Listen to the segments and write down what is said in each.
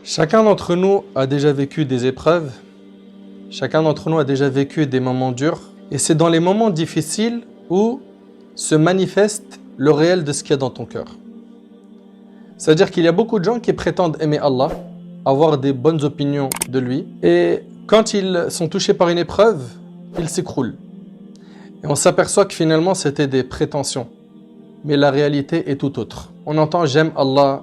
Chacun d'entre nous a déjà vécu des épreuves, chacun d'entre nous a déjà vécu des moments durs, et c'est dans les moments difficiles où se manifeste le réel de ce qu'il y a dans ton cœur. C'est-à-dire qu'il y a beaucoup de gens qui prétendent aimer Allah, avoir des bonnes opinions de lui, et quand ils sont touchés par une épreuve, ils s'écroulent. Et on s'aperçoit que finalement c'était des prétentions, mais la réalité est tout autre. On entend « j'aime Allah »,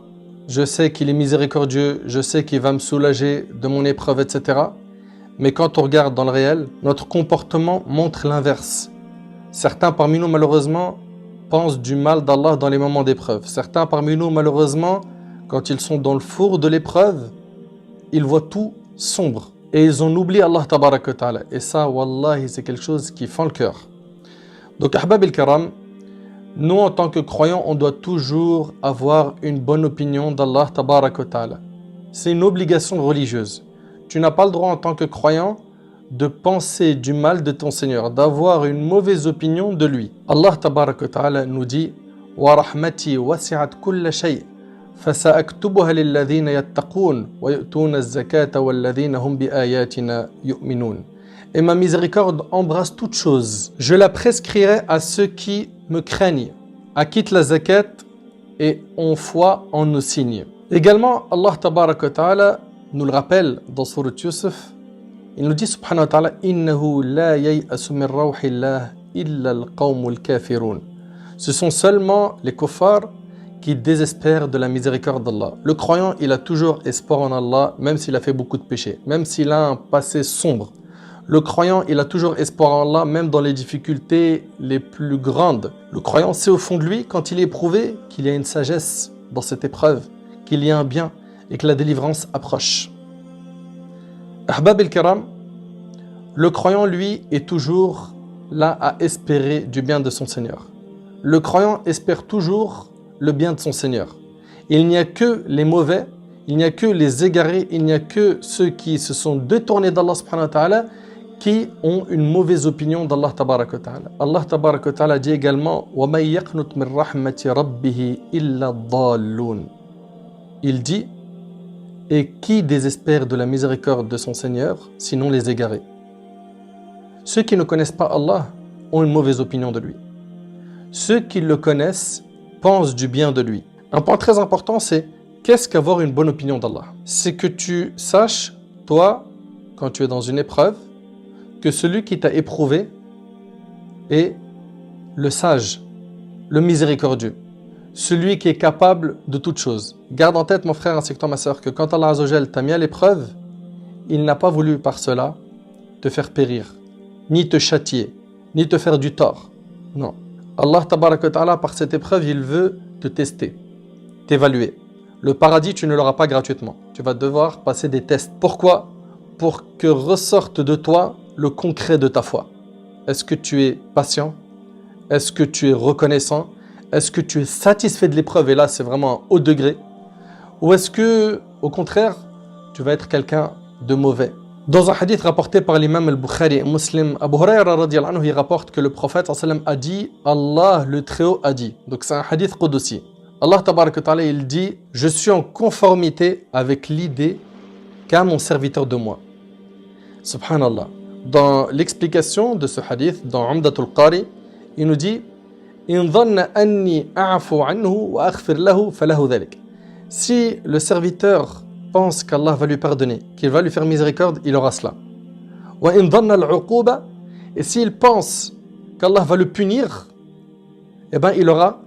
je sais qu'il est miséricordieux, je sais qu'il va me soulager de mon épreuve, etc. Mais quand on regarde dans le réel, notre comportement montre l'inverse. Certains parmi nous, malheureusement, pensent du mal d'Allah dans les moments d'épreuve. Certains parmi nous, malheureusement, quand ils sont dans le four de l'épreuve, ils voient tout sombre. Et ils ont oublié Allah tabaraka wa ta'ala. Et ça, wallahi, c'est quelque chose qui fend le cœur. Donc, ahbab al-karam, nous, en tant que croyants, on doit toujours avoir une bonne opinion d'Allah tabaraka wa ta'ala. C'est une obligation religieuse. Tu n'as pas le droit en tant que croyant de penser du mal de ton Seigneur, d'avoir une mauvaise opinion de lui. Allah tabaraka wa ta'ala nous dit « Wa rahmati wasi'at kulla shay' fasa'aktubuha lilladhina yattaqoon wa yu'tuna az-zakata walladhina hum bi ayatina yu'minun » Et ma miséricorde embrasse toute chose. Je la prescrirai à ceux qui me craignent, acquittent la zakat et ont foi en nos signes. Également, Allah tabaraka wa ta'ala nous le rappelle dans Sourate Yusuf. Il nous dit subhanahu wa ta'ala innahu la yay'asu min rawhillah illa al-qawmul kafirun. Ce sont seulement les kuffars qui désespèrent de la miséricorde d'Allah. Le croyant, il a toujours espoir en Allah, même s'il a fait beaucoup de péchés, même s'il a un passé sombre. Le croyant, il a toujours espoir en Allah, même dans les difficultés les plus grandes. Le croyant sait au fond de lui, quand il est éprouvé, qu'il y a une sagesse dans cette épreuve, qu'il y a un bien et que la délivrance approche. Ahbab el-Karam, le croyant, lui, est toujours là à espérer du bien de son Seigneur. Le croyant espère toujours le bien de son Seigneur. Il n'y a que les mauvais, il n'y a que les égarés, il n'y a que ceux qui se sont détournés d'Allah subhanahu wa ta'ala qui ont une mauvaise opinion d'Allah tabaraka wa ta'ala. Allah tabaraka wa ta'ala dit également وَمَنْ يَقْنُتْ مِنْ رَحْمَةِ رَبِّهِ إِلَّا الضَّالُّونَ. Il dit et qui désespère de la miséricorde de son Seigneur, sinon les égarés. Ceux qui ne connaissent pas Allah ont une mauvaise opinion de lui. Ceux qui le connaissent pensent du bien de lui. Un point très important, c'est qu'est-ce qu'avoir une bonne opinion d'Allah? C'est que tu saches, toi, quand tu es dans une épreuve, que celui qui t'a éprouvé est le sage, le miséricordieux, celui qui est capable de toutes choses. Garde en tête, mon frère ainsi que toi, ma soeur, que quand Allah Azza wa Jal t'a mis à l'épreuve, il n'a pas voulu par cela te faire périr, ni te châtier, ni te faire du tort. Non. Allah tabaraka wa ta'ala, par cette épreuve, il veut te tester, t'évaluer. Le paradis, tu ne l'auras pas gratuitement. Tu vas devoir passer des tests. Pourquoi? Pour que ressorte de toi le concret de ta foi. Est-ce que tu es patient? Est-ce que tu es reconnaissant? Est-ce que tu es satisfait de l'épreuve? Et là, c'est vraiment un haut degré. Ou est-ce que, au contraire, tu vas être quelqu'un de mauvais? Dans un hadith rapporté par l'imam al-Bukhari et Muslim, Abu Hurayra radiyallahu anhu, il rapporte que le prophète sallam a dit, Allah le Très-Haut a dit. Donc c'est un hadith qudsi. Allah tabaraka wa ta'ala, il dit, je suis en conformité avec l'idée qu'a mon serviteur de moi. Subhanallah. Dans l'explication de ce hadith, dans Umdatul Qari, il nous dit si le serviteur pense qu'Allah va lui pardonner, qu'il va lui faire miséricorde, il aura cela. Et s'il pense qu'Allah va le punir, eh ben, il aura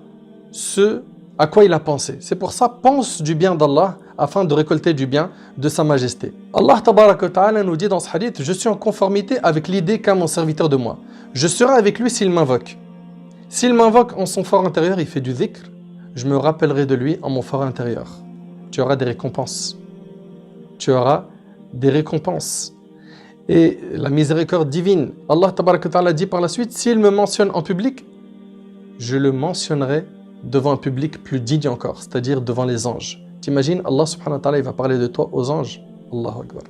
ce à quoi il a pensé. C'est pour ça, pense du bien d'Allah afin de récolter du bien de sa majesté. Allah tabaraka wa ta'ala nous dit dans ce hadith, je suis en conformité avec l'idée qu'a mon serviteur de moi. Je serai avec lui s'il m'invoque. S'il m'invoque en son fort intérieur, il fait du dhikr, je me rappellerai de lui en mon fort intérieur. Tu auras des récompenses. Tu auras des récompenses. Et la miséricorde divine, Allah tabaraka wa ta'ala dit par la suite, s'il me mentionne en public, je le mentionnerai devant un public plus digne encore, c'est-à-dire devant les anges. T'imagines, Allah subhanahu wa ta'ala, il va parler de toi aux anges. Allahu Akbar.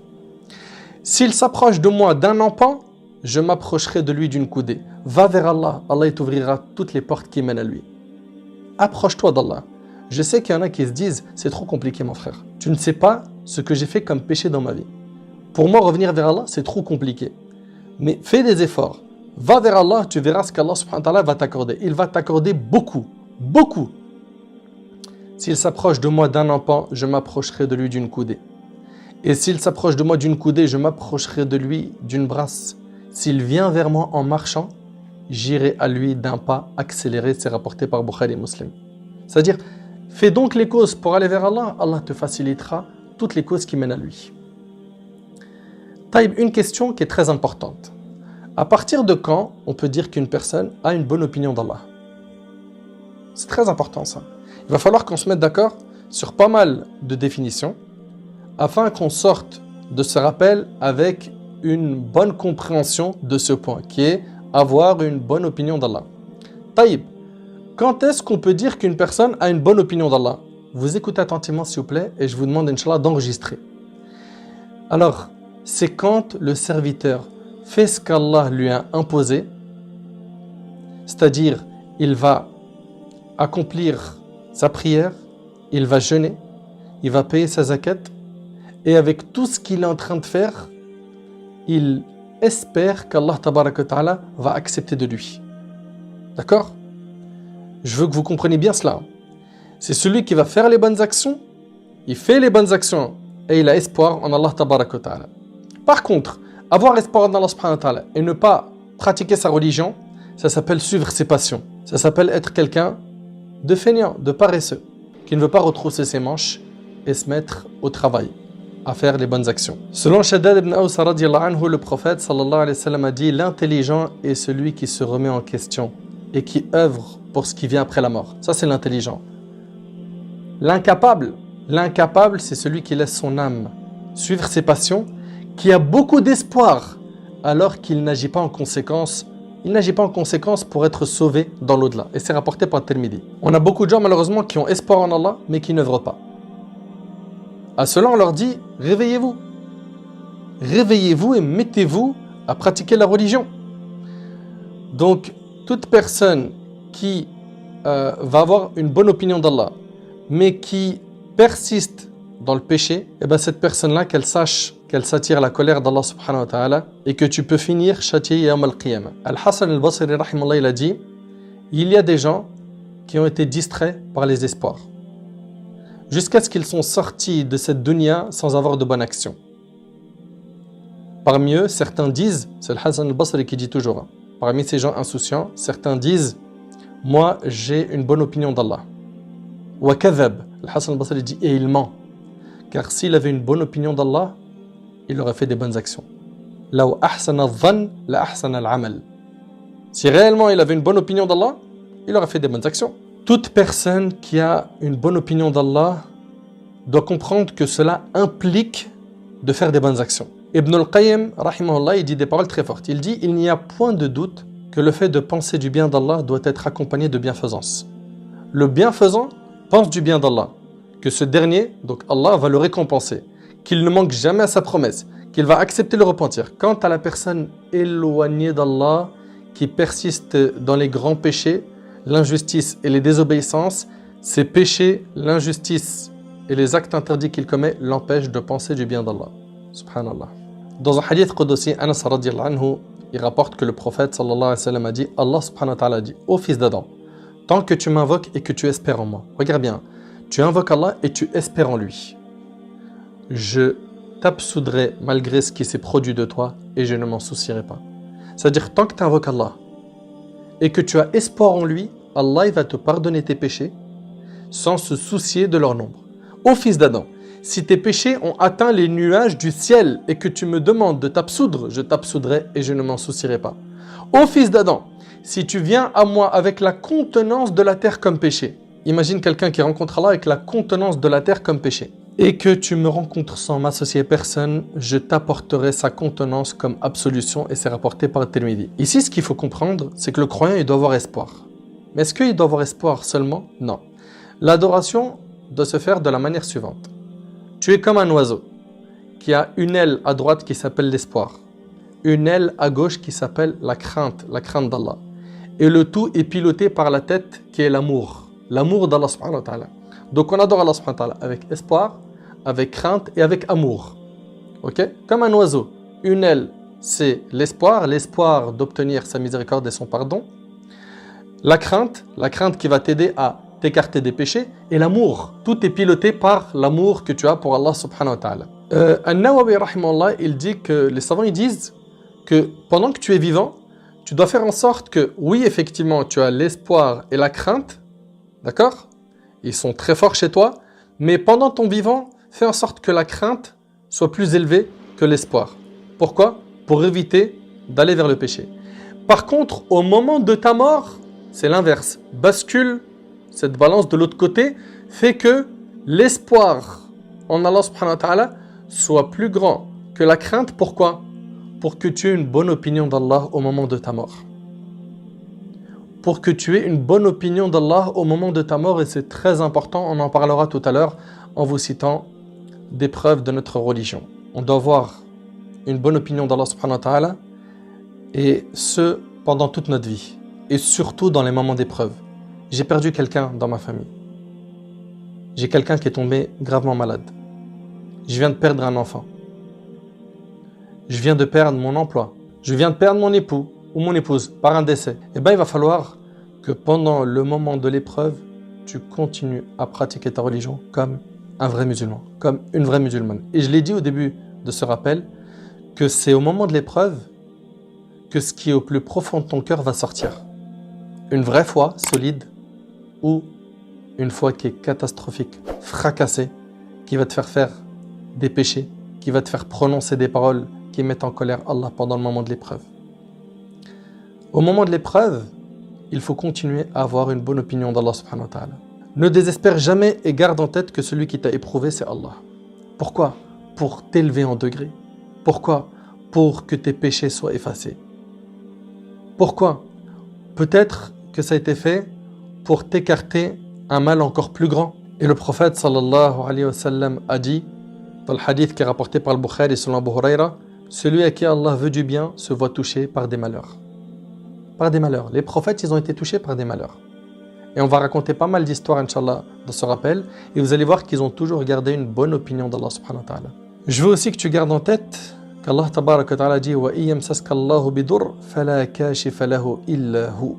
S'il s'approche de moi d'un empan, je m'approcherai de lui d'une coudée. Va vers Allah, Allah t'ouvrira toutes les portes qui mènent à lui. Approche-toi d'Allah. Je sais qu'il y en a qui se disent, c'est trop compliqué mon frère. Tu ne sais pas ce que j'ai fait comme péché dans ma vie. Pour moi, revenir vers Allah, c'est trop compliqué. Mais fais des efforts. Va vers Allah, tu verras ce qu'Allah subhanahu wa ta'ala va t'accorder. Il va t'accorder beaucoup, beaucoup. S'il s'approche de moi d'un empan, je m'approcherai de lui d'une coudée. Et s'il s'approche de moi d'une coudée, je m'approcherai de lui d'une brasse. S'il vient vers moi en marchant, j'irai à lui d'un pas accéléré. C'est rapporté par Bukhari et Muslim. C'est-à-dire, fais donc les causes pour aller vers Allah. Allah te facilitera toutes les causes qui mènent à lui. Taïb, une question qui est très importante. À partir de quand on peut dire qu'une personne a une bonne opinion d'Allah? C'est très important ça. Il va falloir qu'on se mette d'accord sur pas mal de définitions afin qu'on sorte de ce rappel avec une bonne compréhension de ce point qui est avoir une bonne opinion d'Allah. Taïb, quand est-ce qu'on peut dire qu'une personne a une bonne opinion d'Allah? Vous écoutez attentivement s'il vous plaît et je vous demande Inch'Allah d'enregistrer. Alors, c'est quand le serviteur fait ce qu'Allah lui a imposé, c'est-à-dire il va accomplir sa prière, il va jeûner, il va payer sa zakat et avec tout ce qu'il est en train de faire, il espère qu'Allah tabaraka ta'ala va accepter de lui. D'accord? Je veux que vous compreniez bien cela. C'est celui qui va faire les bonnes actions, il fait les bonnes actions et il a espoir en Allah tabaraka ta'ala. Par contre, avoir espoir en Allah subhanahu wa ta'ala et ne pas pratiquer sa religion, ça s'appelle suivre ses passions. Ça s'appelle être quelqu'un de feignant, de paresseux, qui ne veut pas retrousser ses manches et se mettre au travail, à faire les bonnes actions. Selon Shaddad ibn Aws radiyallahu anhu, le prophète sallallahu alayhi wa sallam a dit: l'intelligent est celui qui se remet en question et qui œuvre pour ce qui vient après la mort. Ça, c'est l'intelligent. L'incapable, c'est celui qui laisse son âme suivre ses passions, qui a beaucoup d'espoir alors qu'il n'agit pas en conséquence. Il n'agit pas en conséquence pour être sauvé dans l'au-delà. Et c'est rapporté par Tirmidhi. On a beaucoup de gens malheureusement qui ont espoir en Allah mais qui n'œuvrent pas. À cela on leur dit: réveillez-vous. Réveillez-vous et mettez-vous à pratiquer la religion. Donc toute personne qui va avoir une bonne opinion d'Allah mais qui persiste dans le péché, et bien cette personne-là, qu'elle sache qu'elle s'attire la colère d'Allah subhanahu wa ta'ala et que tu peux finir châtié yawm al-qiyamah. Al-Hasan al-Basri rahimallah, il a dit: il y a des gens qui ont été distraits par les espoirs jusqu'à ce qu'ils sont sortis de cette dunya sans avoir de bonne action. Parmi eux, certains disent, c'est Al-Hasan al-Basri qui dit toujours, parmi ces gens insouciants, certains disent: moi j'ai une bonne opinion d'Allah. Wa kadhab, Al-Hasan al-Basri dit, et il ment. Car s'il avait une bonne opinion d'Allah, il aurait fait des bonnes actions. Law ahsana adh-dhann la ahsana al-amal. Si réellement il avait une bonne opinion d'Allah, il aurait fait des bonnes actions. Toute personne qui a une bonne opinion d'Allah doit comprendre que cela implique de faire des bonnes actions. Ibn al-Qayyim, rahimahullah, il dit des paroles très fortes. Il dit: il n'y a point de doute que le fait de penser du bien d'Allah doit être accompagné de bienfaisance. Le bienfaisant pense du bien d'Allah, que ce dernier, donc Allah, va le récompenser, qu'il ne manque jamais à sa promesse, qu'il va accepter le repentir. Quant à la personne éloignée d'Allah, qui persiste dans les grands péchés, l'injustice et les désobéissances, ces péchés, l'injustice et les actes interdits qu'il commet l'empêchent de penser du bien d'Allah. Subhanallah. Dans un hadith qudsi, Anas radiyallahu anhu, il rapporte que le prophète sallallahu alayhi wa sallam a dit: Allah subhanahu wa ta'ala a dit: ô fils d'Adam, tant que tu m'invoques et que tu espères en moi, regarde bien, tu invoques Allah et tu espères en lui, je t'absoudrai malgré ce qui s'est produit de toi et je ne m'en soucierai pas. C'est-à-dire, tant que tu invoques Allah et que tu as espoir en lui, Allah il va te pardonner tes péchés sans se soucier de leur nombre. Ô fils d'Adam, si tes péchés ont atteint les nuages du ciel et que tu me demandes de t'absoudre, je t'absoudrai et je ne m'en soucierai pas. Ô fils d'Adam, si tu viens à moi avec la contenance de la terre comme péché, imagine quelqu'un qui rencontre Allah avec la contenance de la terre comme péché, et que tu me rencontres sans m'associer personne, je t'apporterai sa contenance comme absolution, et c'est rapporté par Tirmidhi. Ici, ce qu'il faut comprendre, c'est que le croyant, il doit avoir espoir. Mais est-ce qu'il doit avoir espoir seulement? Non. L'adoration doit se faire de la manière suivante. Tu es comme un oiseau qui a une aile à droite qui s'appelle l'espoir, une aile à gauche qui s'appelle la crainte d'Allah. Et le tout est piloté par la tête qui est l'amour d'Allah subhanahu wa ta'ala. Donc on adore Allah subhanahu wa ta'ala avec espoir, avec crainte et avec amour. Ok? Comme un oiseau. Une aile, c'est l'espoir d'obtenir sa miséricorde et son pardon. La crainte qui va t'aider à t'écarter des péchés. Et l'amour, tout est piloté par l'amour que tu as pour Allah subhanahu wa ta'ala. An-Nawawi rahimahullah, il dit que les savants ils disent que pendant que tu es vivant, tu dois faire en sorte que, oui, effectivement, tu as l'espoir et la crainte, d'accord? Ils sont très forts chez toi, mais pendant ton vivant, fais en sorte que la crainte soit plus élevée que l'espoir. Pourquoi? Pour éviter d'aller vers le péché. Par contre, au moment de ta mort, c'est l'inverse. Bascule cette balance de l'autre côté, fait que l'espoir en Allah subhanahu wa ta'ala soit plus grand que la crainte. Pourquoi? Pour que tu aies une bonne opinion d'Allah au moment de ta mort. Pour que tu aies une bonne opinion d'Allah au moment de ta mort, et c'est très important, on en parlera tout à l'heure en vous citant des preuves de notre religion. On doit avoir une bonne opinion d'Allah subhanahu wa ta'ala, et ce, pendant toute notre vie, et surtout dans les moments d'épreuve. J'ai perdu quelqu'un dans ma famille. J'ai quelqu'un qui est tombé gravement malade. Je viens de perdre un enfant. Je viens de perdre mon emploi. Je viens de perdre mon époux ou mon épouse par un décès. Eh bien, il va falloir que pendant le moment de l'épreuve, tu continues à pratiquer ta religion comme un vrai musulman, comme une vraie musulmane. Et je l'ai dit au début de ce rappel, que c'est au moment de l'épreuve que ce qui est au plus profond de ton cœur va sortir. Une vraie foi solide ou une foi qui est catastrophique, fracassée, qui va te faire des péchés, qui va te faire prononcer des paroles qui mettent en colère Allah pendant le moment de l'épreuve. Au moment de l'épreuve, il faut continuer à avoir une bonne opinion d'Allah subhanahu wa ta'ala. Ne désespère jamais et garde en tête que celui qui t'a éprouvé, c'est Allah. Pourquoi? Pour t'élever en degré. Pourquoi? Pour que tes péchés soient effacés. Pourquoi? Peut-être que ça a été fait pour t'écarter un mal encore plus grand. Et le prophète sallallahu alayhi wa sallam a dit, dans le hadith qui est rapporté par le Bukhari selon Abu Huraira, celui à qui Allah veut du bien se voit touché par des malheurs. Par des malheurs. Les prophètes, ils ont été touchés par des malheurs. Et on va raconter pas mal d'histoires, Inch'Allah, dans ce rappel. Et vous allez voir qu'ils ont toujours gardé une bonne opinion d'Allah subhanahu wa ta'ala. Je veux aussi que tu gardes en tête qu'Allah tabarak wa ta'ala dit wa iyamsaska Allahu bidur fala kashifa lahu illa hu.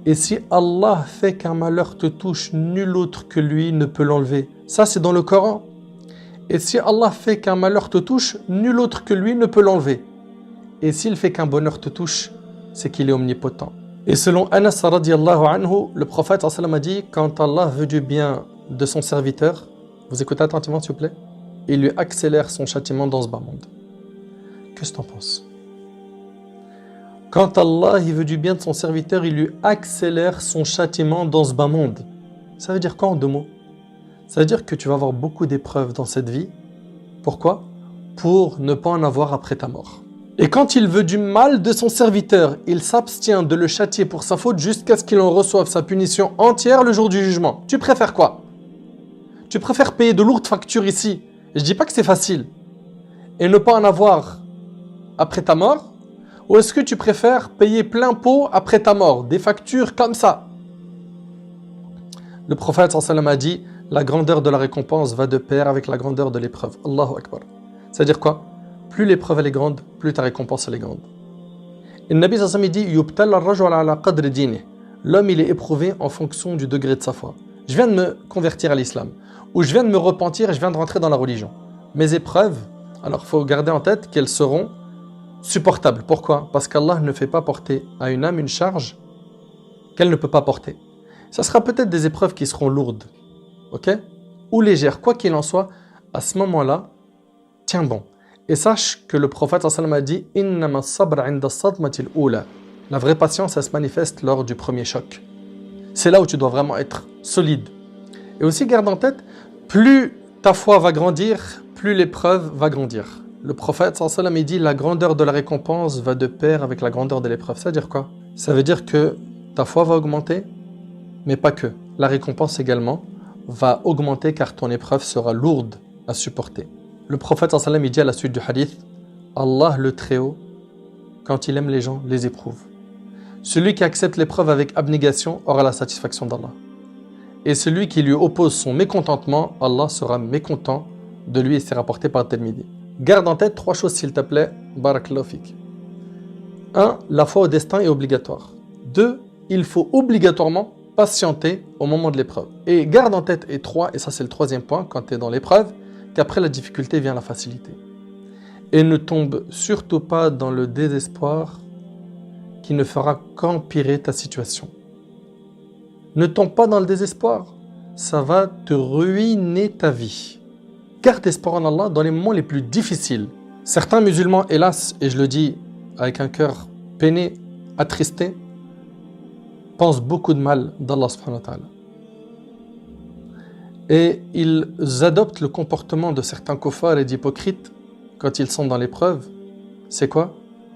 Et si Allah fait qu'un malheur te touche, nul autre que lui ne peut l'enlever. Ça, c'est dans le Coran. Et si Allah fait qu'un malheur te touche, nul autre que lui ne peut l'enlever. Et s'il fait qu'un bonheur te touche, c'est qu'il est omnipotent. Et selon Anas radiyallahu anhu, le prophète a dit, quand Allah veut du bien de son serviteur, vous écoutez attentivement s'il vous plaît, il lui accélère son châtiment dans ce bas monde. Qu'est-ce que tu en penses? Quand Allah il veut du bien de son serviteur, il lui accélère son châtiment dans ce bas monde. Ça veut dire quoi en deux mots? Ça veut dire que tu vas avoir beaucoup d'épreuves dans cette vie. Pourquoi? Pour ne pas en avoir après ta mort. Et quand il veut du mal de son serviteur, il s'abstient de le châtier pour sa faute jusqu'à ce qu'il en reçoive sa punition entière le jour du jugement. Tu préfères quoi? Tu préfères payer de lourdes factures ici, et je dis pas que c'est facile, et ne pas en avoir après ta mort? Ou est-ce que tu préfères payer plein pot après ta mort, des factures comme ça? Le prophète sallallahu alayhi wa sallam a dit, la grandeur de la récompense va de pair avec la grandeur de l'épreuve. Allahu Akbar. C'est-à-dire quoi? Plus l'épreuve elle est grande, plus ta récompense elle est grande. Et le Nabi sallallahu alayhi wa sallam dit, l'homme il est éprouvé en fonction du degré de sa foi. Je viens de me convertir à l'islam, ou je viens de me repentir et je viens de rentrer dans la religion. Mes épreuves, alors il faut garder en tête qu'elles seront supportables. Pourquoi? Parce qu'Allah ne fait pas porter à une âme une charge qu'elle ne peut pas porter. Ça sera peut-être des épreuves qui seront lourdes, ok? Ou légères, quoi qu'il en soit, à ce moment-là, tiens bon. Et sache que le prophète sallallahu alayhi wa sallam a dit, innama sabr inda sadmatil ula. La vraie patience, elle se manifeste lors du premier choc. C'est là où tu dois vraiment être solide. Et aussi garde en tête, plus ta foi va grandir, plus l'épreuve va grandir. Le prophète sallallahu alayhi wa sallam dit, la grandeur de la récompense va de pair avec la grandeur de l'épreuve. Ça veut dire quoi? Ça veut dire que ta foi va augmenter, mais pas que. La récompense également va augmenter car ton épreuve sera lourde à supporter. Le prophète sallallahu alayhi wa sallam dit à la suite du hadith, Allah le Très-Haut, quand il aime les gens, les éprouve. Celui qui accepte l'épreuve avec abnégation aura la satisfaction d'Allah. Et celui qui lui oppose son mécontentement, Allah sera mécontent de lui et c'est rapporté par Tirmidhi. Garde en tête 3 choses s'il te plaît. Barakallahu fik. 1. La foi au destin est obligatoire. 2. Il faut obligatoirement patienter au moment de l'épreuve. Et garde en tête, et 3, et ça c'est le 3e point, quand tu es dans l'épreuve, qu'après la difficulté vient la facilité. Et ne tombe surtout pas dans le désespoir qui ne fera qu'empirer ta situation. Ne tombe pas dans le désespoir, ça va te ruiner ta vie. Garde espoir en Allah dans les moments les plus difficiles. Certains musulmans, hélas, et je le dis avec un cœur peiné, attristé, pensent beaucoup de mal d'Allah subhanahu wa ta'ala. Et ils adoptent le comportement de certains kuffars et d'hypocrites quand ils sont dans l'épreuve. C'est quoi?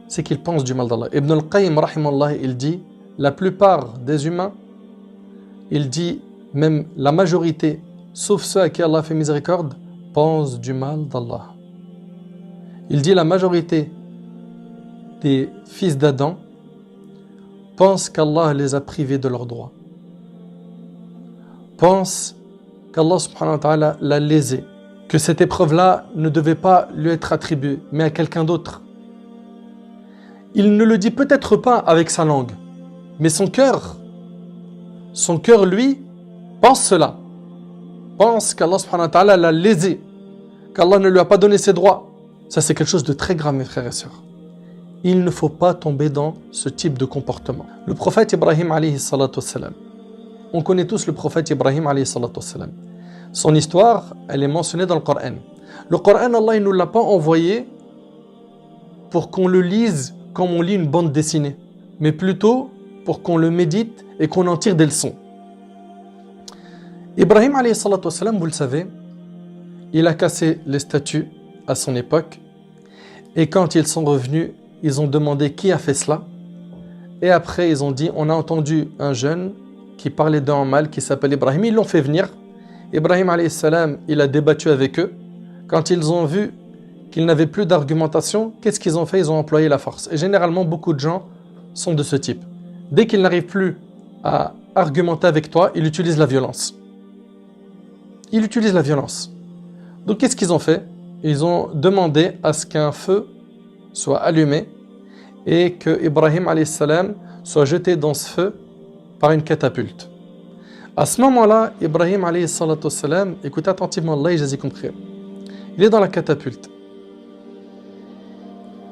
C'est qu'ils pensent du mal d'Allah. Ibn al-Qayyim, rahimallah, il dit, la plupart des humains, il dit, même la majorité, sauf ceux à qui Allah fait miséricorde, pensent du mal d'Allah. Il dit, la majorité des fils d'Adam pensent qu'Allah les a privés de leurs droits. Pensent qu'Allah subhanahu wa ta'ala l'a lésé, que cette épreuve-là ne devait pas lui être attribuée, mais à quelqu'un d'autre. Il ne le dit peut-être pas avec sa langue, mais son cœur, lui, pense cela. Pense qu'Allah subhanahu wa ta'ala l'a lésé, qu'Allah ne lui a pas donné ses droits. Ça, c'est quelque chose de très grave, mes frères et sœurs. Il ne faut pas tomber dans ce type de comportement. Le prophète Ibrahim alayhi salatu wassalam, on connaît tous le prophète Ibrahim alayhi salatu wassalam. Son histoire, elle est mentionnée dans le Coran. Le Coran, Allah ne nous l'a pas envoyé pour qu'on le lise comme on lit une bande dessinée, mais plutôt pour qu'on le médite et qu'on en tire des leçons. Ibrahim alayhi salatu wassalam, vous le savez, il a cassé les statues à son époque et quand ils sont revenus, ils ont demandé qui a fait cela et après ils ont dit on a entendu un jeune qui parlait d'eux en mal qui s'appelle Ibrahim, ils l'ont fait venir. Ibrahim alayhi salam, il a débattu avec eux. Quand ils ont vu qu'ils n'avaient plus d'argumentation, qu'est-ce qu'ils ont fait? Ils ont employé la force. Et généralement, beaucoup de gens sont de ce type. Dès qu'ils n'arrivent plus à argumenter avec toi, ils utilisent la violence. Ils utilisent la violence. Donc qu'est-ce qu'ils ont fait? Ils ont demandé à ce qu'un feu soit allumé et que Ibrahim alayhi salam soit jeté dans ce feu par une catapulte. À ce moment-là, Ibrahim alayhi salatu wassalam, écoutez attentivement, Allah y compris. Il est dans la catapulte.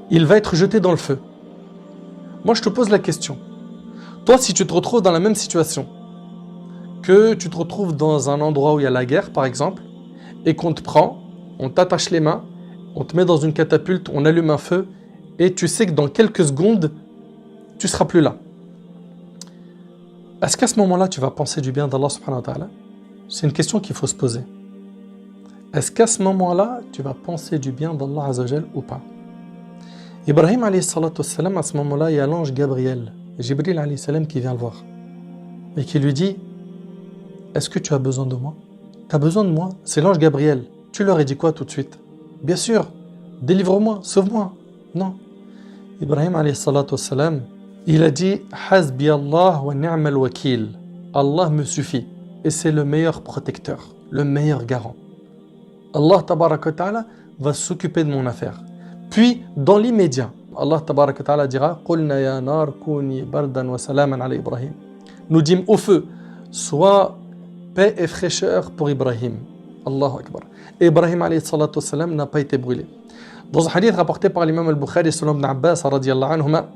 Il va être jeté dans le feu. Moi, je te pose la question. Toi, si tu te retrouves dans la même situation, que tu te retrouves dans un endroit où il y a la guerre, par exemple, et qu'on te prend, on t'attache les mains, on te met dans une catapulte, on allume un feu, et tu sais que dans quelques secondes, tu ne seras plus là. Est-ce qu'à ce moment-là, tu vas penser du bien d'Allah subhanahu wa ta'ala? C'est une question qu'il faut se poser. Est-ce qu'à ce moment-là, tu vas penser du bien d'Allah azza wa jal ou pas? Ibrahim alayhi salatu wassalam, à ce moment-là, il y a l'ange Gabriel, Jibril alayhi salam, qui vient le voir et qui lui dit: est-ce que tu as besoin de moi? Tu as besoin de moi? C'est l'ange Gabriel. Tu leur as dit quoi tout de suite? Bien sûr, délivre-moi, sauve-moi. Non. Ibrahim alayhi salatu wassalam, il a dit: Hasbi Allah wa ni'mal wakil. Allah me suffit et c'est le meilleur protecteur, le meilleur garant. Allah tabaraka wa ta'ala va s'occuper de mon affaire. Puis, dans l'immédiat, Allah tabaraka wa ta'ala dira: Qulna ya nar kuni bardan wa salaman ala Ibrahim. Nous dîmes au feu, sois paix et fraîcheur pour Ibrahim. Allahu Akbar. Et Ibrahim alayhi salatu wassalam n'a pas été brûlé. Dans un hadith rapporté par l'imam al-Bukhari selon Ibn Abbas radiyallahu anhuma,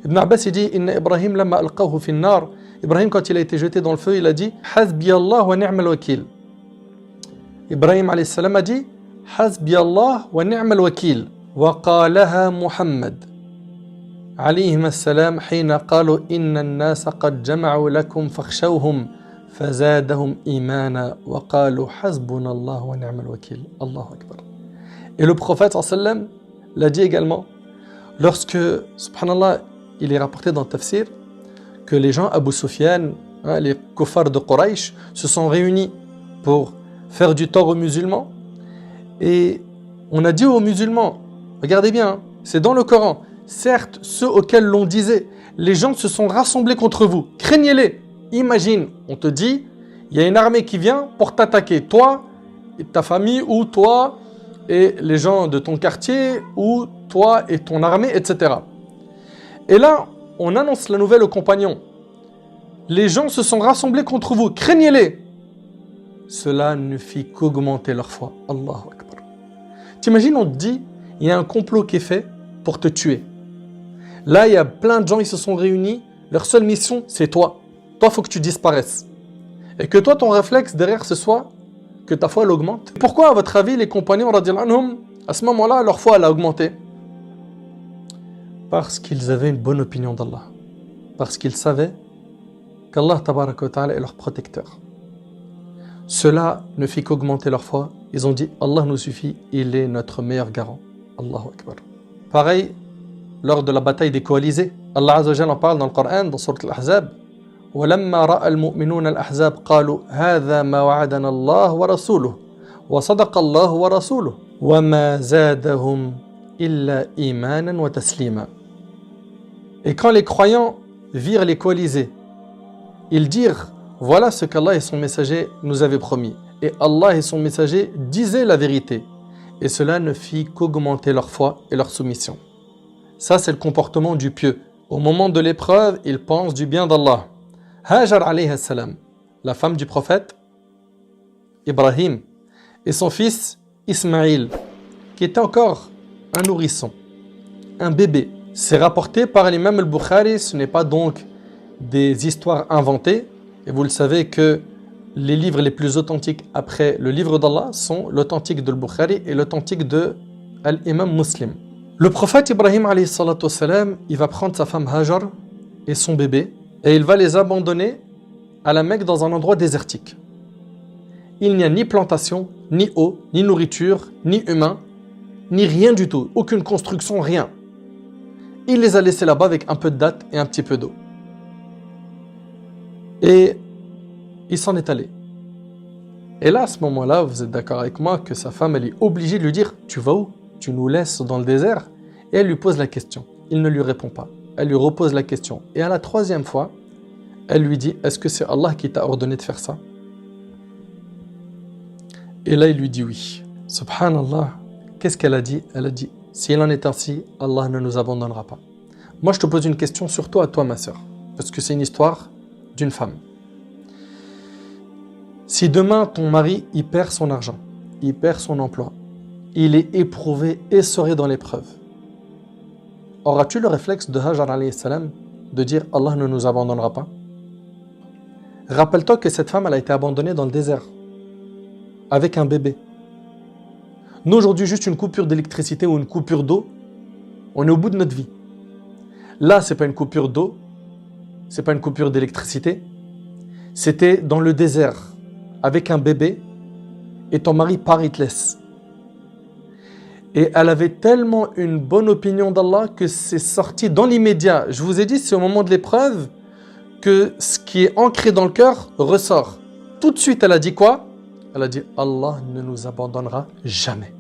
Ibn Abbas il dit: Inna Ibrahim lamma alqahu fi an-nar. Ibrahim, quand il a été jeté dans le feu, il a dit: Hasbi Allah wa ni'mal wakil. Ibrahim alayhi salam a dit: Hasbi Allah wa ni'mal wakil. Wa qalaha Muhammad alayhi as-salam hina qalu inna an-nasa qad jama'u lakum fakhshawhum fazadahum imana wa qalu hasbuna Allah wa ni'mal wakil. Allahu Akbar. Et le prophète sallam l'a dit également lorsque, subhanallah, il est rapporté dans le tafsir que les gens Abu Sufyan, les kuffars de Quraysh, se sont réunis pour faire du tort aux musulmans. Et on a dit aux musulmans, regardez bien, c'est dans le Coran, certes ceux auxquels l'on disait, les gens se sont rassemblés contre vous, craignez-les. Imagine, on te dit, Il y a une armée qui vient pour t'attaquer, toi et ta famille, ou toi et les gens de ton quartier, ou toi et ton armée, etc. Et là, on annonce la nouvelle aux compagnons. Les gens se sont rassemblés contre vous, craignez-les. Cela ne fit qu'augmenter leur foi. Allahu Akbar. T'imagines, on te dit, il y a un complot qui est fait pour te tuer. Là, il y a plein de gens, ils se sont réunis. Leur seule mission, c'est toi. Toi, il faut que tu disparaisses. Et que toi, ton réflexe derrière, ce soit que ta foi, elle augmente. Pourquoi, à votre avis, les compagnons, radiyallahu anhum, à ce moment-là, leur foi, elle a augmenté? Parce qu'ils avaient une bonne opinion d'Allah. Parce qu'ils savaient qu'Allah tabaraka wa ta'ala est leur protecteur. Cela ne fit qu'augmenter leur foi. Ils ont dit, Allah nous suffit, il est notre meilleur garant. Allahu Akbar. Pareil, lors de la bataille des coalisés, Allah Azza wa Jalla en parle dans le Coran, dans Sourate Al-Ahzab. وَلَمَّا رَأَى الْمُؤْمِنُونَ الْأَحْزَابَ قَالُوا هَذَا مَا وَعَدَنَا اللَّهُ وَرَسُولُهُ وَصَدَقَ اللَّهُ وَرَسُولُهُ وَمَا زَادَهُمْ إِلَّا إِيمَانًا وَتَسْلِيمًا. Et quand les croyants virent les coalisés, ils dirent, voilà ce qu'Allah et son messager nous avaient promis. Et Allah et son messager disaient la vérité. Et cela ne fit qu'augmenter leur foi et leur soumission. Ça, c'est le comportement du pieux. Au moment de l'épreuve, il pense du bien d'Allah. Hajar alayhi salam, la femme du prophète Ibrahim, et son fils Ismaïl, qui était encore un nourrisson, un bébé. C'est rapporté par l'imam al-Bukhari, ce n'est pas donc des histoires inventées. Et vous le savez que les livres les plus authentiques après le livre d'Allah sont l'authentique de al-Bukhari et l'authentique de l'imam Muslim. Le prophète Ibrahim alayhi salatu wassalam, il va prendre sa femme Hajar et son bébé et il va les abandonner à la Mecque dans un endroit désertique. Il n'y a ni plantation, ni eau, ni nourriture, ni humain, ni rien du tout, aucune construction, rien. Il les a laissés là-bas avec un peu de dattes et un petit peu d'eau. Et il s'en est allé. Et là, à ce moment-là, vous êtes d'accord avec moi que sa femme, elle est obligée de lui dire « Tu vas où? Tu nous laisses dans le désert ?» Et elle lui pose la question. Il ne lui répond pas. Elle lui repose la question. Et à la troisième fois, elle lui dit « Est-ce que c'est Allah qui t'a ordonné de faire ça ?» Et là, il lui dit oui. Subhanallah, qu'est-ce qu'elle a dit? Elle a dit « S'il en est ainsi, Allah ne nous abandonnera pas. » Moi, je te pose une question surtout à toi, ma sœur. Parce que c'est une histoire d'une femme. Si demain, ton mari, il perd son argent, il perd son emploi, il est éprouvé, essoré dans l'épreuve, auras-tu le réflexe de Hajar alayhi salam de dire « Allah ne nous abandonnera pas » Rappelle-toi que cette femme, elle a été abandonnée dans le désert, avec un bébé. Nous, aujourd'hui, juste une coupure d'électricité ou une coupure d'eau, on est au bout de notre vie. Là, ce n'est pas une coupure d'eau, ce n'est pas une coupure d'électricité, c'était dans le désert, avec un bébé, et ton mari part, il te laisse. Et elle avait tellement une bonne opinion d'Allah que c'est sorti dans l'immédiat. Je vous ai dit, c'est au moment de l'épreuve que ce qui est ancré dans le cœur ressort. Tout de suite, elle a dit quoi? Elle a dit « Allah ne nous abandonnera jamais ».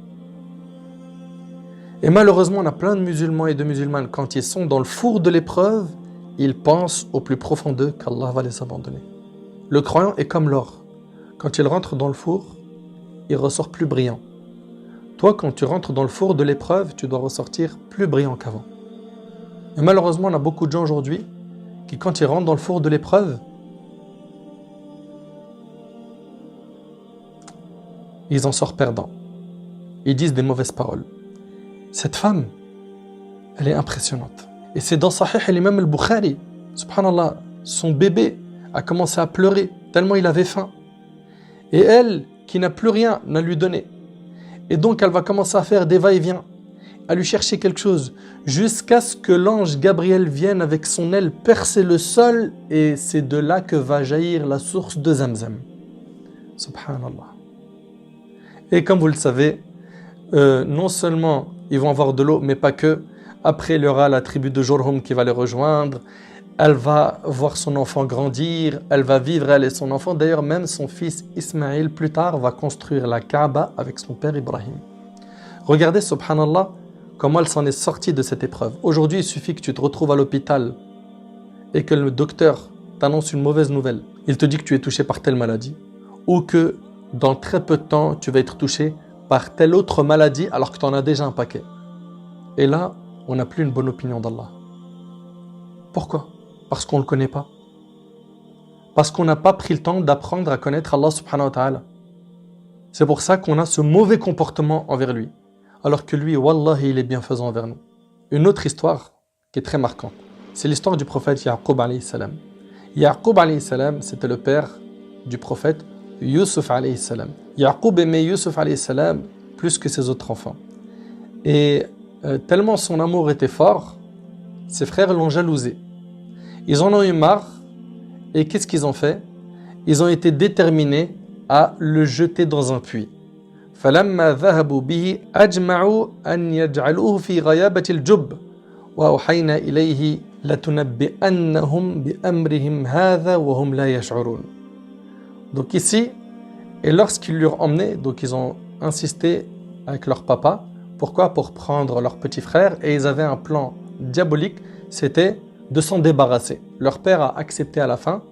Et malheureusement, on a plein de musulmans et de musulmanes, quand ils sont dans le four de l'épreuve, ils pensent au plus profond d'eux qu'Allah va les abandonner. Le croyant est comme l'or. Quand il rentre dans le four, il ressort plus brillant. Toi, quand tu rentres dans le four de l'épreuve, tu dois ressortir plus brillant qu'avant. Et malheureusement, on a beaucoup de gens aujourd'hui qui, quand ils rentrent dans le four de l'épreuve, ils en sortent perdants. Ils disent des mauvaises paroles. Cette femme, elle est impressionnante. Et c'est dans Sahih l'imam al-Bukhari, subhanallah, son bébé a commencé à pleurer tellement il avait faim. Et elle, qui n'a plus rien à lui donner. Et donc elle va commencer à faire des va-et-vient, à lui chercher quelque chose, jusqu'à ce que l'ange Gabriel vienne avec son aile percer le sol, et c'est de là que va jaillir la source de Zamzam. Subhanallah. Et comme vous le savez, non seulement ils vont avoir de l'eau, mais pas que. Après, il y aura la tribu de Jurhum qui va les rejoindre. Elle va voir son enfant grandir. Elle va vivre, elle et son enfant. D'ailleurs, même son fils Ismaïl, plus tard, va construire la Kaaba avec son père Ibrahim. Regardez, subhanallah, comment elle s'en est sortie de cette épreuve. Aujourd'hui, il suffit que tu te retrouves à l'hôpital et que le docteur t'annonce une mauvaise nouvelle. Il te dit que tu es touché par telle maladie ou que dans très peu de temps, tu vas être touché par telle autre maladie alors que tu en as déjà un paquet. Et là, on n'a plus une bonne opinion d'Allah. Pourquoi? Parce qu'on ne le connaît pas. Parce qu'on n'a pas pris le temps d'apprendre à connaître Allah subhanahu wa ta'ala. C'est pour ça qu'on a ce mauvais comportement envers lui. Alors que lui, wallahi, il est bienfaisant envers nous. Une autre histoire qui est très marquante, c'est l'histoire du prophète Ya'qub alayhi salam. Ya'qub alayhi salam, c'était le père du prophète Yusuf alayhi salam. Ya'qub aimait Yusuf alayhi salam plus que ses autres enfants. Et tellement son amour était fort, ses frères l'ont jalousé. Ils en ont eu marre. Et qu'est-ce qu'ils ont fait? Ils ont été déterminés à le jeter dans un puits. فَلَمَّا ذَهَبُوا بِهِ أَجْمَعُوا أَنْ يَجْعَلُوهُ فِي غَيَابَةِ الْجُبِّ وَأَوْحَيْنَا إِلَيْهِ لَتُنَبِّئَنَّهُمْ بِأَمْرِهِمْ هَذَا وَهُمْ لَا يَشْعُرُونَ. Donc ici, et lorsqu'ils l'ont emmené, donc ils ont insisté avec leur papa. Pourquoi? Pour prendre leur petit frère. Et ils avaient un plan diabolique, c'était de s'en débarrasser. Leur père a accepté à la fin.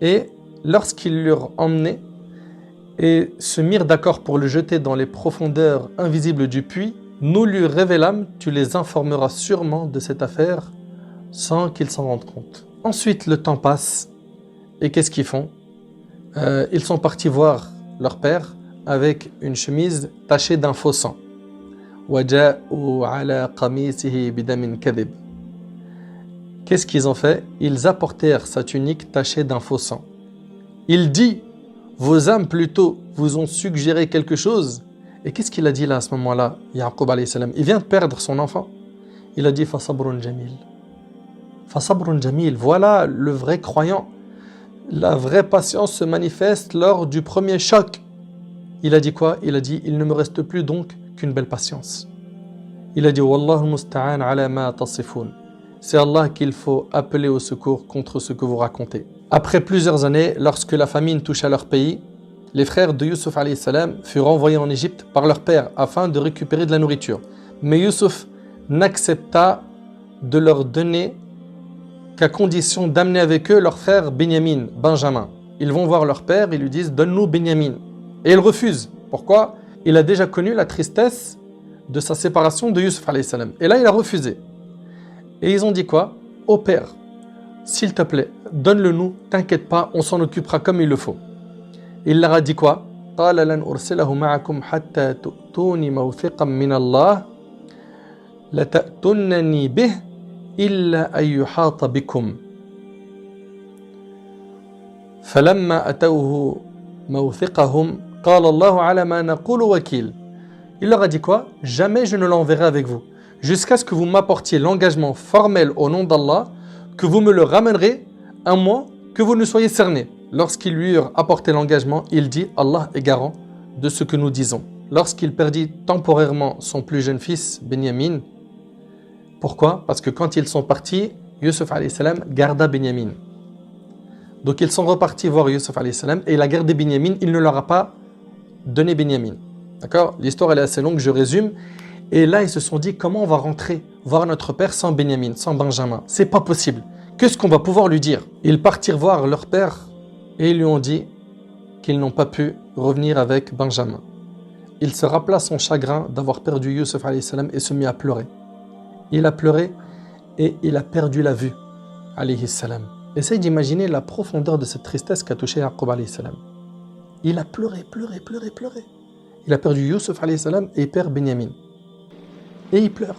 Et lorsqu'ils l'ont emmené et se mirent d'accord pour le jeter dans les profondeurs invisibles du puits, nous lui révélâmes, tu les informeras sûrement de cette affaire sans qu'ils s'en rendent compte. Ensuite, le temps passe. Et qu'est-ce qu'ils font? Ils sont partis voir leur père avec une chemise tachée d'un faux sang. وَجَاءُوا عَلَى قَمِيصِهِ بِدَمٍ كَذِبٍ. Qu'est-ce qu'ils ont fait? Ils apportèrent sa tunique tachée d'un faux sang. Il dit, vos âmes plutôt vous ont suggéré quelque chose. Et qu'est-ce qu'il a dit là à ce moment-là, Ya'qub alayhi salam? Il vient de perdre son enfant. Il a dit, فَصَبْرٌ جَمِيلٌ. فَصَبْرٌ جَمِيلٌ. Voilà le vrai croyant. La vraie patience se manifeste lors du premier choc. Il a dit quoi? Il a dit, il ne me reste plus donc qu'une belle patience. Il a dit, Wallahu musta'an ala ma tasifun. C'est Allah qu'il faut appeler au secours contre ce que vous racontez. Après plusieurs années, lorsque la famine toucha leur pays, les frères de Yusuf alayhi salam furent envoyés en Égypte par leur père afin de récupérer de la nourriture. Mais Yusuf n'accepta de leur donner qu'à condition d'amener avec eux leur frère Benyamin, Benjamin. Ils vont voir leur père et lui disent, donne-nous Benyamin. Et il refuse. Pourquoi? Il a déjà connu la tristesse de sa séparation de Yusuf alayhi salam. Et là, il a refusé. Et ils ont dit quoi? Ô père, s'il te plaît, donne-le nous, t'inquiète pas, on s'en occupera comme il le faut. Il leur a dit quoi? قال لن أرسله معكم حتى تؤتوني موثقا من الله لتأتونني به إلا أن يحاط بكم فلما أتوه موثقهم قال الله على ما نقول وكيل. Il leur a dit quoi? Jamais je ne l'enverrai avec vous, jusqu'à ce que vous m'apportiez l'engagement formel au nom d'Allah, que vous me le ramènerez, à moins que vous ne soyez cerné. Lorsqu'ils lui eurent apporté l'engagement, il dit, Allah est garant de ce que nous disons. Lorsqu'il perdit temporairement son plus jeune fils, Benyamin, pourquoi? Parce que quand ils sont partis, Yusuf alayhi salam garda Benyamin. Donc ils sont repartis voir Yusuf alayhi salam et il a gardé Benyamin, il ne leur a pas donné Benyamin. D'accord? L'histoire elle est assez longue, je résume. Et là ils se sont dit, comment on va rentrer voir notre père sans Benyamin, sans Benjamin? C'est pas possible. Qu'est-ce qu'on va pouvoir lui dire? Ils partirent voir leur père et ils lui ont dit qu'ils n'ont pas pu revenir avec Benjamin. Il se rappela son chagrin d'avoir perdu Yusuf alayhi salam et se mit à pleurer. Il a pleuré et il a perdu la vue alayhi salam. Essaye d'imaginer la profondeur de cette tristesse qu'a touché Ya'qub alayhi salam. Il a pleuré. Il a perdu Yusuf alayhi salam et il perd Benyamin. Et il pleure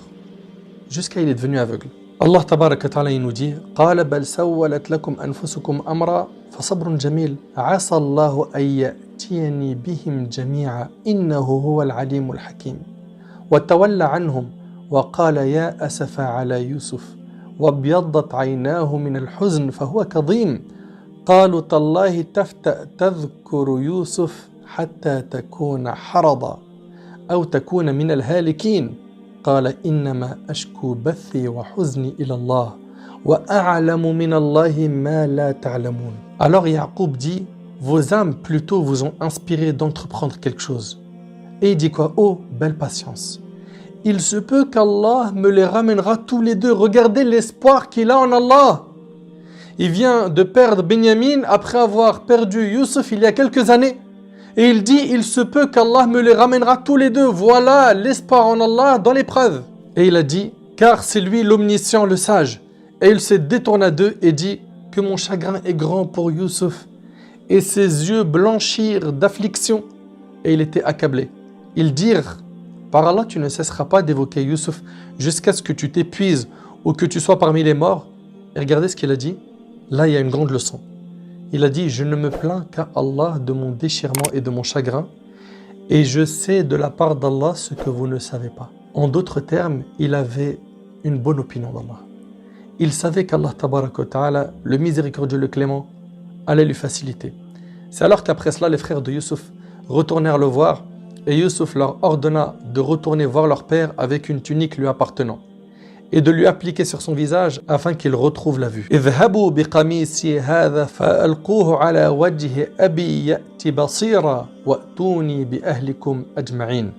jusqu'à il est devenu aveugle. Allah tabaraka ta'ala il nous dit قال بل سولت لكم أنفسكم أمرا فصبر جميل عسى الله أن يأتيني بهم جميعا إنه هو العليم الحكيم وتولى عنهم وقال يا أسف على يوسف وابيضت عيناه من الحزن فهو كظيم قالوا تالله تفتأ تذكر يوسف حتى تكون حرضا أو تكون من الهالكين قال إنما أشكو بثي وحزني إلى الله وأعلم من الله ما لا تعلمون. Alors Ya'qub dit, vos âmes plutôt vous ont inspiré d'entreprendre quelque chose. Et il dit quoi? Oh, belle patience. Il se peut qu'Allah me les ramènera tous les deux. Regardez l'espoir qu'il a en Allah. Il vient de perdre Benyamin après avoir perdu Youssef il y a quelques années. Et il dit, il se peut qu'Allah me les ramènera tous les deux. Voilà l'espoir en Allah dans l'épreuve. Et il a dit, car c'est lui l'omniscient, le sage. Et il se détourna d'eux et dit, que mon chagrin est grand pour Youssef. Et ses yeux blanchirent d'affliction. Et il était accablé. Ils dirent, par Allah, tu ne cesseras pas d'évoquer Youssef jusqu'à ce que tu t'épuises ou que tu sois parmi les morts. Et regardez ce qu'il a dit. Là, il y a une grande leçon. Il a dit, je ne me plains qu'à Allah de mon déchirement et de mon chagrin, et je sais de la part d'Allah ce que vous ne savez pas. En d'autres termes, il avait une bonne opinion d'Allah. Il savait qu'Allah, tabaraka wa ta'ala, le miséricordieux, le clément, allait lui faciliter. C'est alors qu'après cela, les frères de Youssef retournèrent le voir, et Youssef leur ordonna de retourner voir leur père avec une tunique lui appartenant, et de lui appliquer sur son visage afin qu'il retrouve la vue. اذهبوا بقميصي هذا فألقوه على وجه أبي يأتي بصيرا وأتوني بأهلكم أجمعين.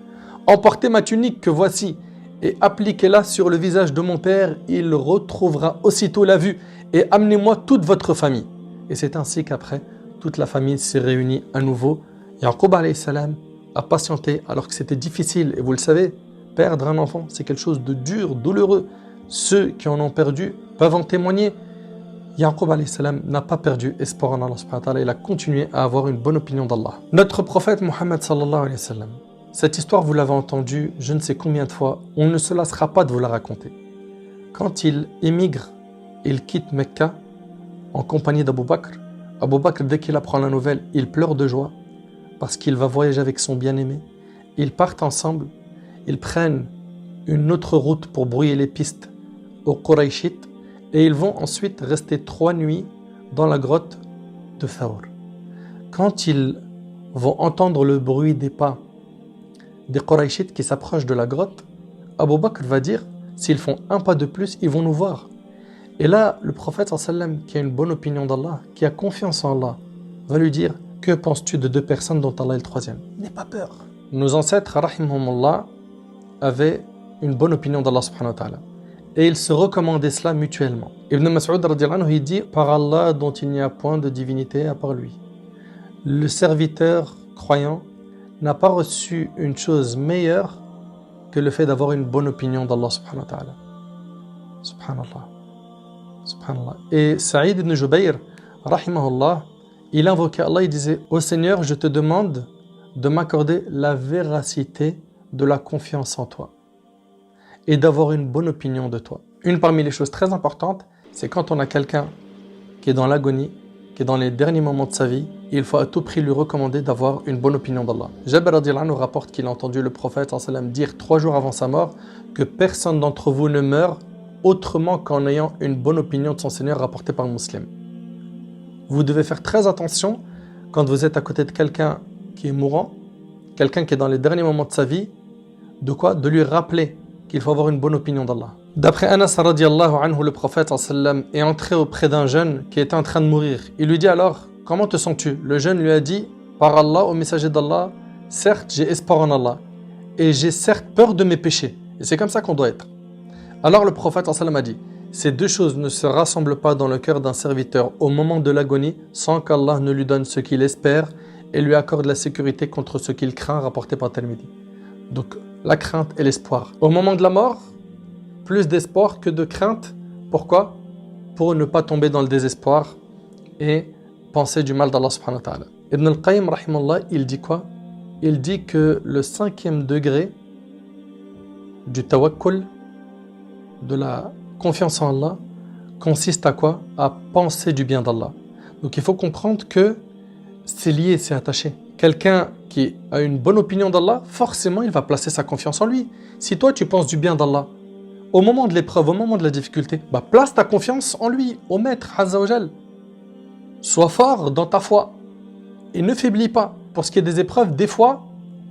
Emportez ma tunique que voici et appliquez-la sur le visage de mon père, il retrouvera aussitôt la vue, et amenez-moi toute votre famille. Et c'est ainsi qu'après, toute la famille s'est réunie à nouveau. Yaqub alayhi salam a patienté alors que c'était difficile, et vous le savez, perdre un enfant, c'est quelque chose de dur, douloureux. Ceux qui en ont perdu peuvent en témoigner. Yaqub alayhi salam n'a pas perdu espoir en Allah subhanahu wa ta'ala, il a continué à avoir une bonne opinion d'Allah. Notre prophète Muhammad sallallahu alayhi wa sallam, cette histoire vous l'avez entendue je ne sais combien de fois, on ne se lassera pas de vous la raconter. Quand il émigre, il quitte Mecca en compagnie d'Abu Bakr. Abu Bakr, dès qu'il apprend la nouvelle, il pleure de joie parce qu'il va voyager avec son bien-aimé. Ils partent ensemble, ils prennent une autre route pour brouiller les pistes aux Qurayshites, et ils vont ensuite rester 3 nuits dans la grotte de Thawr. Quand ils vont entendre le bruit des pas des Qurayshites qui s'approchent de la grotte, Abu Bakr va dire, s'ils font un pas de plus, ils vont nous voir. Et là, le prophète sallam, qui a une bonne opinion d'Allah, qui a confiance en Allah, va lui dire, que penses-tu de 2 personnes dont Allah est le 3e? N'aie pas peur. Nos ancêtres, rahimahumullah, avaient une bonne opinion d'Allah subhanahu wa ta'ala. Et ils se recommandaient cela mutuellement. Ibn Mas'ud radiyallahu anhu, il dit, par Allah dont il n'y a point de divinité à part lui. Le serviteur croyant n'a pas reçu une chose meilleure que le fait d'avoir une bonne opinion d'Allah subhanahu wa ta'ala. Subhanallah. Subhanallah. Et Saïd ibn Jubayr, rahimahullah, il invoquait Allah, il disait, ô Seigneur, je te demande de m'accorder la véracité de la confiance en toi et d'avoir une bonne opinion de toi. Une parmi les choses très importantes, c'est quand on a quelqu'un qui est dans l'agonie, qui est dans les derniers moments de sa vie, il faut à tout prix lui recommander d'avoir une bonne opinion d'Allah. Jabir radiyallahu anhu rapporte qu'il a entendu le prophète sallam dire 3 jours avant sa mort que personne d'entre vous ne meurt autrement qu'en ayant une bonne opinion de son Seigneur, rapportée par un musulman. Vous devez faire très attention quand vous êtes à côté de quelqu'un qui est mourant, quelqu'un qui est dans les derniers moments de sa vie, de quoi? De lui rappeler qu'il faut avoir une bonne opinion d'Allah. D'après Anas radiyallahu anhu, le prophète sallam est entré auprès d'un jeune qui était en train de mourir. Il lui dit alors, comment te sens-tu? Le jeune lui a dit, par Allah, au messager d'Allah, certes j'ai espoir en Allah et j'ai certes peur de mes péchés. Et c'est comme ça qu'on doit être. Alors le prophète sallam a dit, ces 2 choses ne se rassemblent pas dans le cœur d'un serviteur au moment de l'agonie sans qu'Allah ne lui donne ce qu'il espère et lui accorde la sécurité contre ce qu'il craint, rapporté par Tirmidhi. Donc la crainte et l'espoir. Au moment de la mort, plus d'espoir que de crainte. Pourquoi? Pour ne pas tomber dans le désespoir et penser du mal d'Allah subhanahu wa ta'ala. Ibn al-Qayyim rahimahullah, il dit quoi? Il dit que le 5e degré du tawakkul, de la confiance en Allah, consiste à quoi? À penser du bien d'Allah. Donc il faut comprendre que c'est lié, c'est attaché. Quelqu'un qui a une bonne opinion d'Allah, forcément il va placer sa confiance en lui. Si toi tu penses du bien d'Allah, au moment de l'épreuve, au moment de la difficulté, place ta confiance en lui, au Maître Azza wa Jal. Sois fort dans ta foi et ne faiblis pas. Pour ce qui est des épreuves, des fois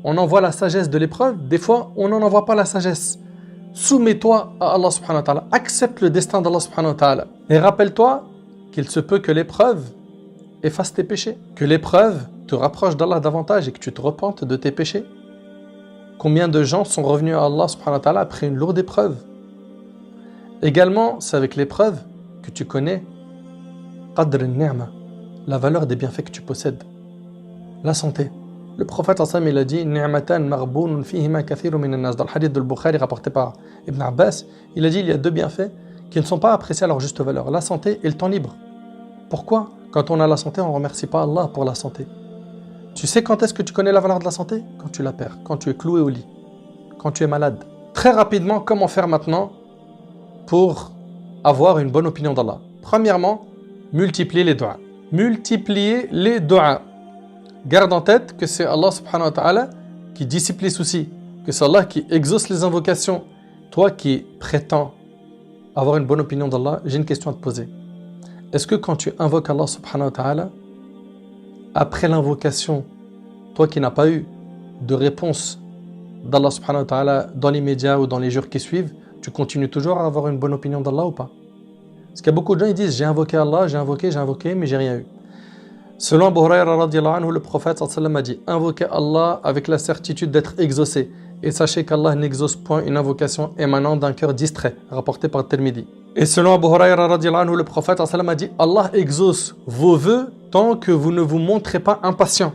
on envoie la sagesse de l'épreuve, des fois on n'en envoie pas la sagesse. Soumets-toi à Allah subhanahu wa ta'ala, accepte le destin d'Allah subhanahu wa ta'ala. Et rappelle-toi qu'il se peut que l'épreuve efface tes péchés, que l'épreuve te rapproche d'Allah davantage et que tu te repentes de tes péchés. Combien de gens sont revenus à Allah subhanahu wa ta'ala après une lourde épreuve? Également, c'est avec l'épreuve que tu connais qadr al-ni'ma, la valeur des bienfaits que tu possèdes. La santé. Le prophète sallam il a dit ni'matan maghbounun fihima kathirun min an-nas. Dans le hadith de Bukhari rapporté par Ibn Abbas, il a dit il y a deux bienfaits qui ne sont pas appréciés à leur juste valeur, la santé et le temps libre. Pourquoi? Quand on a la santé, on ne remercie pas Allah pour la santé. Tu sais quand est-ce que tu connais la valeur de la santé? Quand tu la perds, quand tu es cloué au lit, quand tu es malade. Très rapidement, comment faire maintenant pour avoir une bonne opinion d'Allah? Premièrement, multiplier les du'as. Multiplier les du'as. Garde en tête que c'est Allah subhanahu wa ta'ala qui dissipe les soucis, que c'est Allah qui exauce les invocations. Toi qui prétends avoir une bonne opinion d'Allah, j'ai une question à te poser. Est-ce que quand tu invoques Allah subhanahu wa ta'ala, après l'invocation, toi qui n'as pas eu de réponse d'Allah subhanahu wa ta'ala dans les médias ou dans les jours qui suivent, tu continues toujours à avoir une bonne opinion d'Allah ou pas? Parce qu'il y a beaucoup de gens qui disent j'ai invoqué Allah, j'ai invoqué, mais j'ai rien eu. Selon Abu Hurayra radiyallahu anhu, le prophète sallallahu a dit invoquez Allah avec la certitude d'être exaucé. Et sachez qu'Allah n'exauce point une invocation émanant d'un cœur distrait, rapporté par Tirmidhi. Et selon Abu Hurayra radiyallahu anhu, le prophète sallallahu a dit Allah exauce vos vœux tant que vous ne vous montrez pas impatient.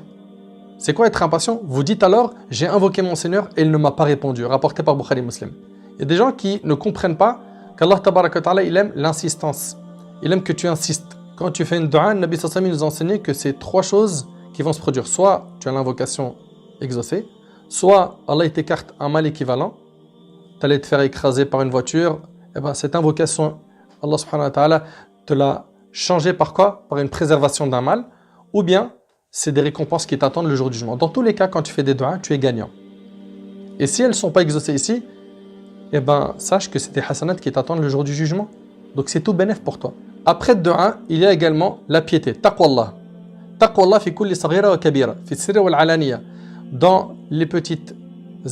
C'est quoi être impatient? Vous dites alors j'ai invoqué mon Seigneur et il ne m'a pas répondu, rapporté par Bukhari Muslim. Il y a des gens qui ne comprennent pas qu'Allah tabaraka wa ta'ala il aime l'insistance. Il aime que tu insistes. Quand tu fais une dua, le Nabi sallallahu alayhi wa sallam nous a enseigné que c'est trois choses qui vont se produire. Soit tu as l'invocation exaucée, soit Allah t'écarte un mal équivalent, tu allais te faire écraser par une voiture, et ben cette invocation, Allah subhanahu wa ta'ala te l'a changé par quoi? Par une préservation d'un mal, ou bien c'est des récompenses qui t'attendent le jour du jugement. Dans tous les cas, quand tu fais des duas, tu es gagnant. Et si elles ne sont pas exaucées ici, et ben sache que c'est des hasanats qui t'attendent le jour du jugement. Donc c'est tout bénéf pour toi. Après le dua, il y a également la piété, taqwallah. Taqwallah fi kulli saghira wa kabira, fi sirri wal alaniya. Dans les petites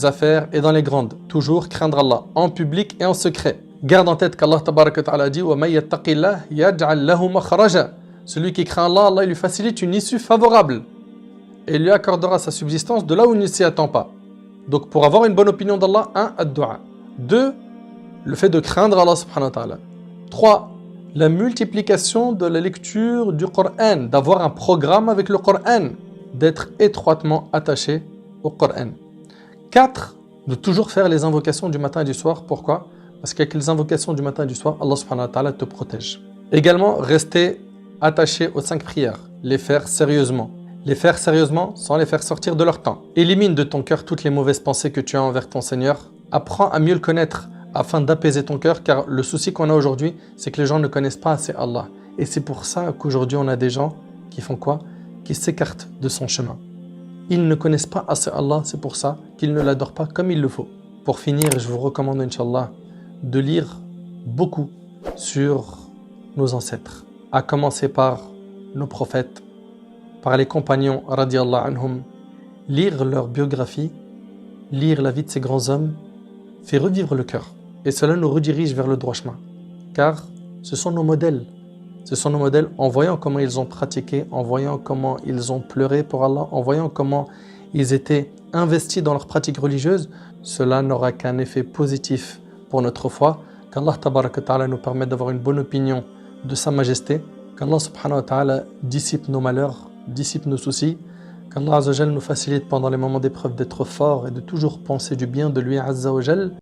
affaires et dans les grandes, toujours craindre Allah, en public et en secret. Garde en tête qu'Allah tabaraka wa ta'ala dit wa may yattaqillah yaj'al lahu makhraja. Celui qui craint Allah, Allah lui facilite une issue favorable et il lui accordera sa subsistance de là où il ne s'y attend pas. Donc pour avoir une bonne opinion d'Allah, 1. Ad-du'a. 2. Le fait de craindre Allah subhanahu wa ta'ala. 3. La multiplication de la lecture du Coran, d'avoir un programme avec le Coran, d'être étroitement attaché au Coran. 4. De toujours faire les invocations du matin et du soir. Pourquoi? Parce qu'avec les invocations du matin et du soir, Allah subhanahu wa ta'ala te protège. Également, rester attaché aux 5 prières, les faire sérieusement. Les faire sérieusement sans les faire sortir de leur temps. Élimine de ton cœur toutes les mauvaises pensées que tu as envers ton Seigneur. Apprends à mieux le connaître afin d'apaiser ton cœur, car le souci qu'on a aujourd'hui, c'est que les gens ne connaissent pas assez Allah. Et c'est pour ça qu'aujourd'hui on a des gens qui font quoi? Qui s'écartent de son chemin. Ils ne connaissent pas assez Allah, c'est pour ça qu'ils ne l'adorent pas comme il le faut. Pour finir, je vous recommande, Inch'Allah, de lire beaucoup sur nos ancêtres, à commencer par nos prophètes, par les compagnons, radiyallahu anhum. Lire leur biographie, lire la vie de ces grands hommes, fait revivre le cœur. Et cela nous redirige vers le droit chemin. Car ce sont nos modèles. Ce sont nos modèles en voyant comment ils ont pratiqué, en voyant comment ils ont pleuré pour Allah, en voyant comment ils étaient investis dans leur pratique religieuse. Cela n'aura qu'un effet positif pour notre foi. Qu'Allah tabaraka ta'ala nous permette d'avoir une bonne opinion de sa majesté. Qu'Allah subhanahu wa ta'ala dissipe nos malheurs, dissipe nos soucis. Qu'Allah azza wa jal nous facilite pendant les moments d'épreuve d'être fort et de toujours penser du bien de lui azza wa jal.